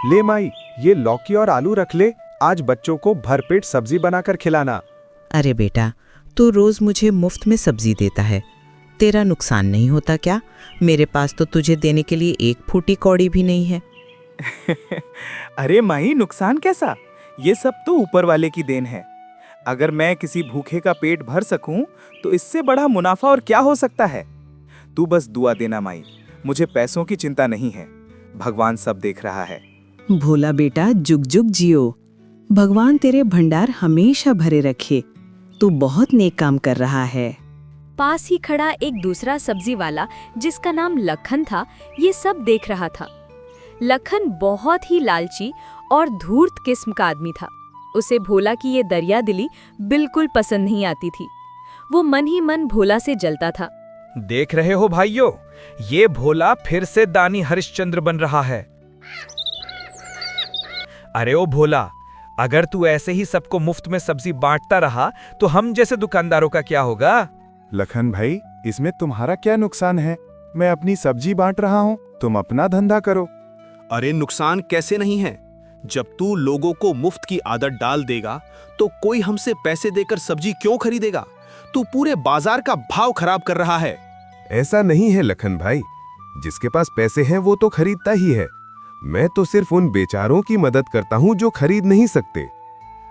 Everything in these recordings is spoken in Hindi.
ले माई, ये लौकी और आलू रख ले, आज बच्चों को भरपेट सब्जी बनाकर खिलाना। अरे बेटा, तू रोज मुझे मुफ्त में सब्जी देता है, तेरा नुकसान नहीं होता क्या? मेरे पास तो तुझे देने के लिए एक फूटी कौड़ी भी नहीं है। अरे माई, नुकसान कैसा? ये सब तो ऊपर वाले की देन है। अगर मैं किसी भूखे का पेट भर सकूं तो इससे बड़ा मुनाफा और क्या हो सकता है। तू बस दुआ देना माई, मुझे पैसों की चिंता नहीं है, भगवान सब देख रहा है। भोला बेटा, जुग जुग जियो, भगवान तेरे भंडार हमेशा भरे रखे। तू बहुत नेक काम कर रहा है। पास ही खड़ा एक दूसरा सब्जी वाला जिसका नाम लखन था, ये सब देख रहा था। लखन बहुत ही लालची और धूर्त किस्म का आदमी था। उसे भोला की ये दरियादिली बिल्कुल पसंद नहीं आती थी। वो मन ही मन भोला से जलता था। देख रहे हो भाइयों, ये भोला फिर से दानी हरिश्चंद्र बन रहा है। अरे ओ भोला, अगर तू ऐसे ही सबको मुफ्त में सब्जी बांटता रहा तो हम जैसे दुकानदारों का क्या होगा? लखन भाई, इसमें तुम्हारा क्या नुकसान है? मैं अपनी सब्जी बांट रहा हूँ, तुम अपना धंधा करो। अरे नुकसान कैसे नहीं है? जब तू लोगों को मुफ्त की आदत डाल देगा तो कोई हमसे पैसे देकर सब्जी क्यों खरीदेगा? तू पूरे बाजार का भाव खराब कर रहा है। ऐसा नहीं है लखन भाई, जिसके पास पैसे हैं वो तो खरीदता ही है। मैं तो सिर्फ उन बेचारों की मदद करता हूँ जो खरीद नहीं सकते।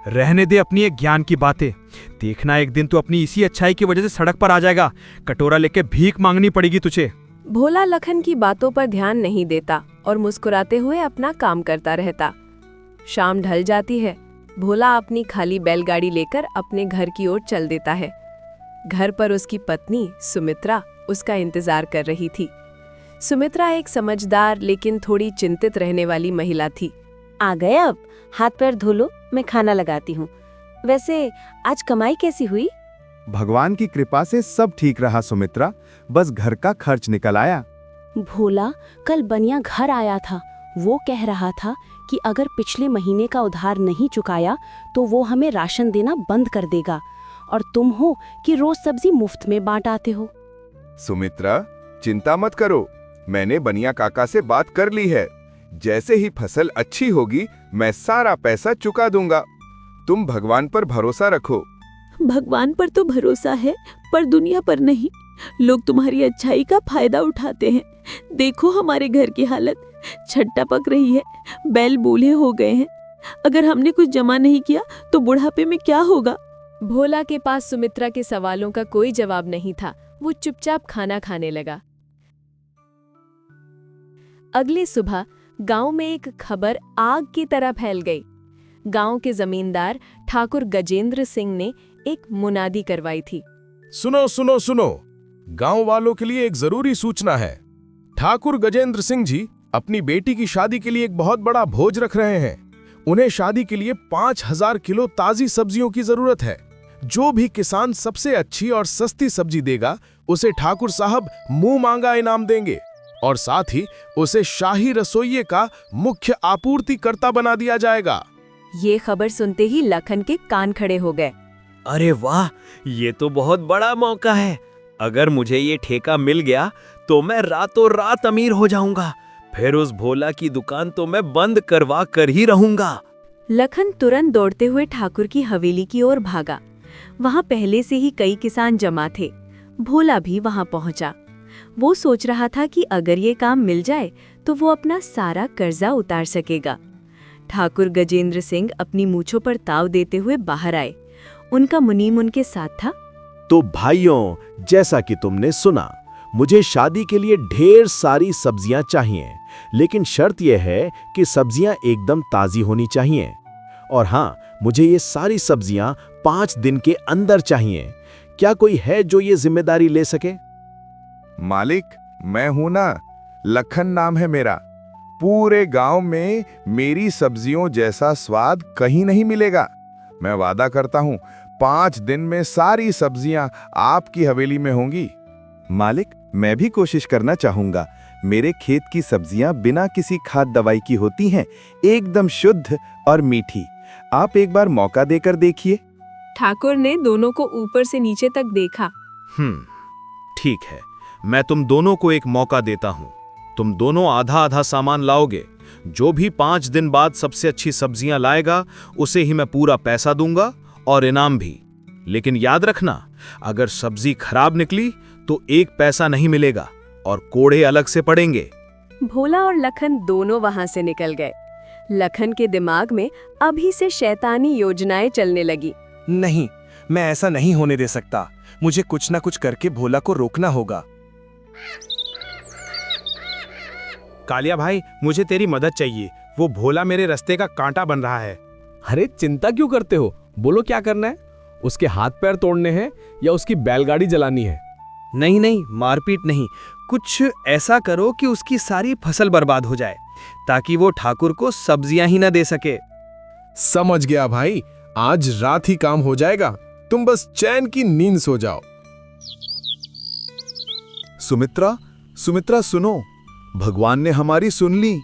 रहने दे अपनी एक ज्ञान की बातें। देखना एक दिन तू अपनी इसी अच्छाई की वजह से सड़क पर आ जाएगा, कटोरा लेके भीख मांगनी पड़ेगी तुझे। भोला लखन की बातों पर ध्यान नहीं देता और मुस्कुराते हुए अपना काम करता रहता। शाम ढल जाती है। भोला अपनी खाली बैलगाड़ी लेकर अपने घर की ओर चल देता है। घर पर उसकी पत्नी सुमित्रा उसका इंतजार कर रही थी। सुमित्रा एक समझदार लेकिन थोड़ी चिंतित रहने वाली महिला थी। आ गए अब, हाथ पैर धो लो, मैं खाना लगाती हूँ। वैसे आज कमाई कैसी हुई? भगवान की कृपा से सब ठीक रहा सुमित्रा, बस घर का खर्च निकल आया। भोला कल बनिया घर आया था, वो कह रहा था कि अगर पिछले महीने का उधार नहीं चुकाया तो वो हमें राशन देना बंद कर देगा, और तुम हो कि रोज सब्जी मुफ्त में बांट आते हो। सुमित्रा, चिंता मत करो, मैंने बनिया काका से बात कर ली है। जैसे ही फसल अच्छी होगी मैं सारा पैसा चुका दूंगा। तुम भगवान पर भरोसा रखो। भगवान पर तो भरोसा है, पर दुनिया पर नहीं। लोग तुम्हारी अच्छाई का फायदा उठाते हैं। देखो हमारे घर की हालत, छट्टा पक रही है, बैल बूढ़े हो गए हैं। अगर हमने कुछ जमा नहीं किया तो बुढ़ापे में क्या होगा? भोला के पास सुमित्रा के सवालों का कोई जवाब नहीं था। वो चुपचाप खाना खाने लगा। अगली सुबह गांव में एक खबर आग की तरह फैल गई। गांव के जमींदार ठाकुर गजेंद्र सिंह ने एक मुनादी करवाई थी। सुनो सुनो सुनो, गांव वालों के लिए एक जरूरी सूचना है। ठाकुर गजेंद्र सिंह जी अपनी बेटी की शादी के लिए एक बहुत बड़ा भोज रख रहे हैं। उन्हें शादी के लिए 5000 किलो ताजी सब्जियों की जरूरत है। जो भी किसान सबसे अच्छी और सस्ती सब्जी देगा उसे ठाकुर साहब मुंह मांगा इनाम देंगे, और साथ ही उसे शाही रसोइये का मुख्य आपूर्तिकर्ता बना दिया जाएगा। ये खबर सुनते ही लखन के कान खड़े हो गए। अरे वाह, ये तो बहुत बड़ा मौका है। अगर मुझे ये ठेका मिल गया तो मैं रातों रात अमीर हो जाऊंगा। फिर उस भोला की दुकान तो मैं बंद करवा कर ही रहूंगा। लखन तुरंत दौड़ते हुए ठाकुर की हवेली की ओर भागा। वहां पहले से ही कई किसान जमा थे। भोला भी वहां पहुंचा। वो सोच रहा था कि अगर ये काम मिल जाए तो वो अपना सारा कर्जा उतार सकेगा। ठाकुर गजेंद्र सिंह अपनी मूंछों पर ताव देते हुए बाहर आए। उनका मुनीम उनके साथ था। तो भाइयों, जैसा कि तुमने सुना, मुझे शादी के लिए ढेर सारी सब्जियां चाहिए, लेकिन शर्त यह है कि सब्जियां एकदम ताजी होनी चाहिए। और हाँ, मुझे ये सारी सब्जियां 5 दिन के अंदर चाहिए। क्या कोई है जो ये जिम्मेदारी ले सके? मालिक, मैं हूं ना, लखन नाम है मेरा। पूरे गांव में मेरी सब्जियों जैसा स्वाद कहीं नहीं मिलेगा। मैं वादा करता हूं 5 दिन में सारी सब्जियां आपकी हवेली में होंगी। मालिक, मैं भी कोशिश करना चाहूंगा। मेरे खेत की सब्जियां बिना किसी खाद दवाई की होती हैं, एकदम शुद्ध और मीठी। आप एक बार मौका देकर देखिए। ठाकुर ने दोनों को ऊपर से नीचे तक देखा। ठीक है, मैं तुम दोनों को एक मौका देता हूं। तुम दोनों आधा आधा सामान लाओगे जो भी 5 दिन बाद सबसे अच्छी सब्जियां लाएगा उसे ही मैं पूरा पैसा दूंगा और इनाम भी। लेकिन याद रखना, अगर सब्जी खराब निकली तो 1 पैसा नहीं मिलेगा और कोड़े अलग से पड़ेंगे। भोला और लखन दोनों वहां से निकल गए। लखन के दिमाग में अभी से शैतानी योजनाएं चलने लगी। नहीं, मैं ऐसा नहीं होने दे सकता। मुझे कुछ ना कुछ करके भोला को रोकना होगा। कालिया भाई, मुझे तेरी मदद चाहिए। वो भोला मेरे रास्ते का कांटा बन रहा है। अरे चिंता क्यों करते हो, बोलो क्या करना है। उसके हाथ पैर तोड़ने हैं या उसकी बैलगाड़ी जलानी है? नहीं नहीं, मारपीट नहीं, कुछ ऐसा करो कि उसकी सारी फसल बर्बाद हो जाए, ताकि वो ठाकुर को सब्जियां ही न दे सके। समझ गया भाई, आज रात ही काम हो जाएगा। तुम बस चैन की नींद सो जाओ। सुमित्रा सुनो, भगवान ने हमारी सुन ली।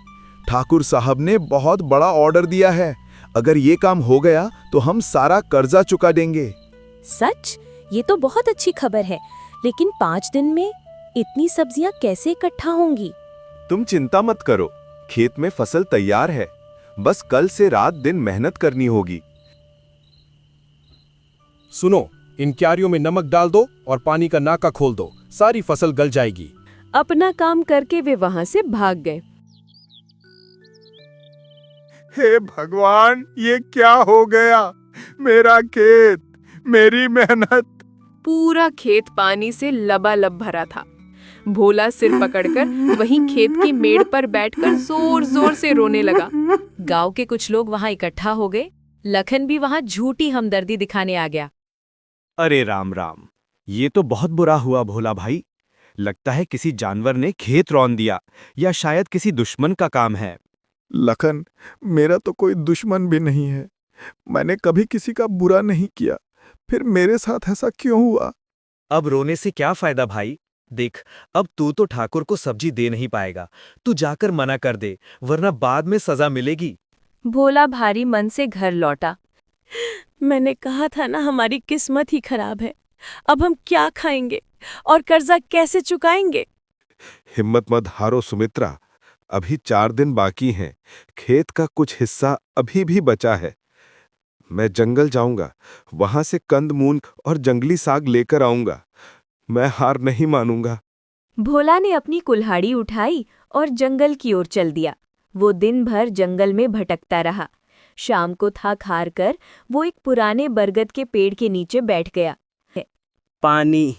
ठाकुर साहब ने बहुत बड़ा ऑर्डर दिया है। अगर ये काम हो गया तो हम सारा कर्जा चुका देंगे। सच? ये तो बहुत अच्छी खबर है, लेकिन 5 दिन में इतनी सब्जियां कैसे इकट्ठा होंगी? तुम चिंता मत करो, खेत में फसल तैयार है। बस कल से रात दिन मेहनत करनी होगी। सुनो, इन क्यारियों में नमक डाल दो और पानी का नाका खोल दो, सारी फसल गल जाएगी। अपना काम करके वे वहां से भाग गए। हे भगवान, ये क्या हो गया? मेरा खेत, मेरी मेहनत। पूरा खेत पानी से लबालब भरा था। भोला सिर पकड़कर वहीं खेत की मेड़ पर बैठकर जोर जोर से रोने लगा। गांव के कुछ लोग वहां इकट्ठा हो गए। लखन भी वहां झूठी हमदर्दी दिखाने आ गया। अरे राम राम, ये तो बहुत बुरा हुआ भोला भाई। लगता है किसी जानवर ने खेत रौंद दिया, या शायद किसी दुश्मन का काम है। लखन, मेरा तो कोई दुश्मन भी नहीं है। मैंने कभी किसी का बुरा नहीं किया, फिर मेरे साथ ऐसा क्यों हुआ? अब रोने से क्या फायदा भाई? देख, अब तू तो ठाकुर को सब्जी दे नहीं पाएगा। तू जाकर मना कर दे, वरना बाद में सजा मिलेगी। भोला भारी मन से घर लौटा। मैंने कहा था ना, हमारी किस्मत ही खराब है। अब हम क्या खाएंगे और कर्जा कैसे चुकाएंगे? हिम्मत मत हारो सुमित्रा, अभी 4 दिन बाकी हैं। खेत का कुछ हिस्सा अभी भी बचा है। मैं जंगल जाऊंगा, वहां से कंदमूल और जंगली साग लेकर आऊंगा। मैं हार नहीं मानूंगा। भोला ने अपनी कुल्हाड़ी उठाई और जंगल की ओर चल दिया। वो दिन भर जंगल में भटकता रहा। शाम को थक हार कर वो एक पुराने बरगद के पेड़ के नीचे बैठ गया। पानी,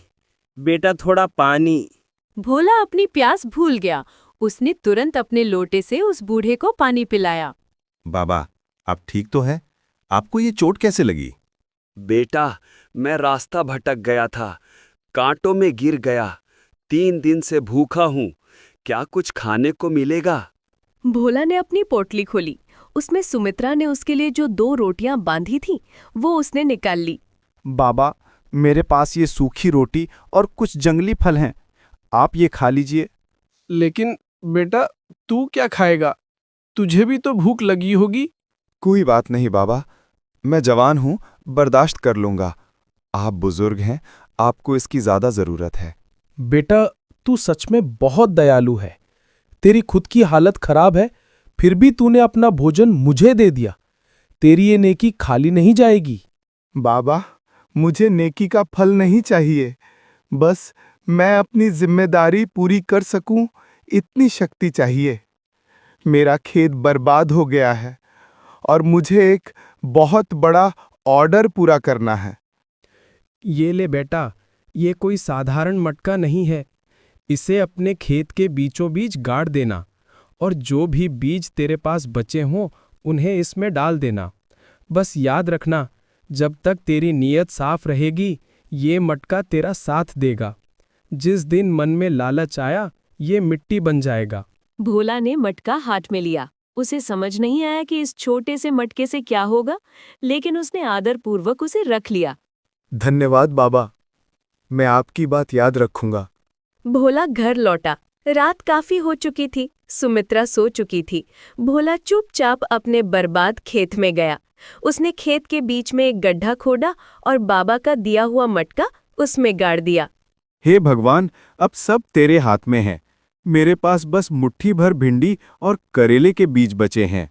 बेटा थोड़ा पानी। भोला अपनी प्यास भूल गया। उसने तुरंत अपने लोटे से उस बूढ़े को पानी पिलाया। बाबा, आप ठीक तो हैं? आपको ये चोट कैसे लगी? बेटा, मैं रास्ता भटक गया था, कांटों में गिर गया। 3 दिन से भूखा हूँ। क्या कुछ खाने को मिलेगा? भोला ने अपनी पोटली खोली। उसमें सुमित्रा ने उसके लिए जो 2 रोटियां बांधी थीं, वो उसने निकाल ली। बाबा, मेरे पास ये सूखी रोटी और कुछ जंगली फल हैं, आप ये खा लीजिए। लेकिन बेटा, तू क्या खाएगा? तुझे भी तो भूख लगी होगी। कोई बात नहीं बाबा, मैं जवान हूं, बर्दाश्त कर लूंगा। आप बुजुर्ग हैं, आपको इसकी ज्यादा जरूरत है। बेटा, तू सच में बहुत दयालु है। तेरी खुद की हालत खराब है, फिर भी तूने अपना भोजन मुझे दे दिया। तेरी ये नेकी खाली नहीं जाएगी। बाबा, मुझे नेकी का फल नहीं चाहिए, बस मैं अपनी जिम्मेदारी पूरी कर सकूं, इतनी शक्ति चाहिए। मेरा खेत बर्बाद हो गया है और मुझे एक बहुत बड़ा ऑर्डर पूरा करना है। ये ले बेटा, ये कोई साधारण मटका नहीं है। इसे अपने खेत के बीचों बीच गाड़ देना और जो भी बीज तेरे पास बचे हों उन्हें इसमें डाल देना। बस याद रखना, जब तक तेरी नीयत साफ रहेगी ये मटका तेरा साथ देगा। जिस दिन मन में लालच आया ये मिट्टी बन जाएगा। भोला ने मटका हाथ में लिया। उसे समझ नहीं आया कि इस छोटे से मटके से क्या होगा, लेकिन उसने आदरपूर्वक उसे रख लिया। धन्यवाद बाबा, मैं आपकी बात याद रखूंगा। भोला घर लौटा। रात काफी हो चुकी थी। सुमित्रा सो चुकी थी। भोला चुपचाप अपने बर्बाद खेत में गया। उसने खेत के बीच में एक गड्ढा खोदा और बाबा का दिया हुआ मटका उसमें गाड़ दिया। हे भगवान, अब सब तेरे हाथ में है। मेरे पास बस मुट्ठी भर भिंडी और करेले के बीज बचे हैं।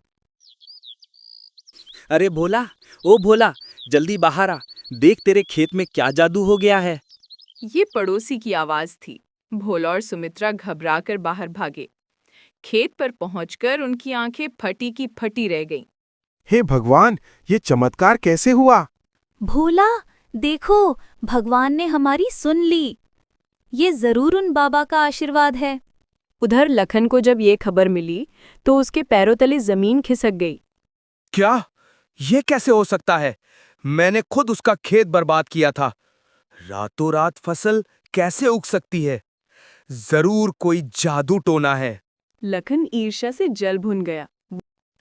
अरे भोला, ओ भोला, जल्दी बाहर आ। देख तेरे खेत में क्या जादू हो गया है। ये पड़ोसी की आवाज थी। भोला और सुमित्रा घबराकर बाहर भागे। खेत पर पहुंचकर उनकी आंखें फटी की फटी रह गईं। हे भगवान, ये चमत्कार कैसे हुआ? भोला, देखो, भगवान ने हमारी सुन ली। ये जरूर उन बाबा का आशीर्वाद है। उधर लखन को जब ये खबर मिली तो उसके पैरों तले जमीन खिसक गई। क्या? ये कैसे हो सकता है? मैंने खुद उसका खेत बर्बाद किया था। रातों रात फसल कैसे उग सकती है? जरूर कोई जादू टोना है। लखन ईर्ष्या से जल भुन गया।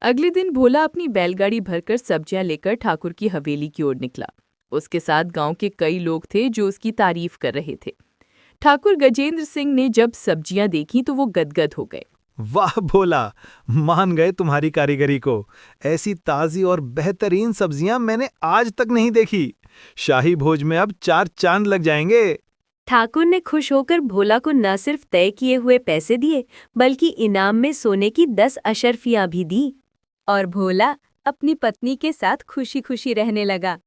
अगले दिन भोला अपनी बैलगाड़ी भरकर सब्जियां लेकर ठाकुर की हवेली की ओर निकला। उसके साथ गांव के कई लोग थे जो उसकी तारीफ कर रहे थे। ठाकुर गजेंद्र सिंह ने जब सब्जियां देखी तो वो गदगद हो गए। वाह भोला, मान गए तुम्हारी कारीगरी को। ऐसी ताजी और बेहतरीन सब्जियां मैंने आज तक नहीं देखी। शाही भोज में अब 4 चांद लग जाएंगे। ठाकुर ने खुश होकर भोला को न सिर्फ तय किए हुए पैसे दिए, बल्कि इनाम में सोने की 10 अशर्फियां भी दी। और भोला अपनी पत्नी के साथ खुशी खुशी रहने लगा।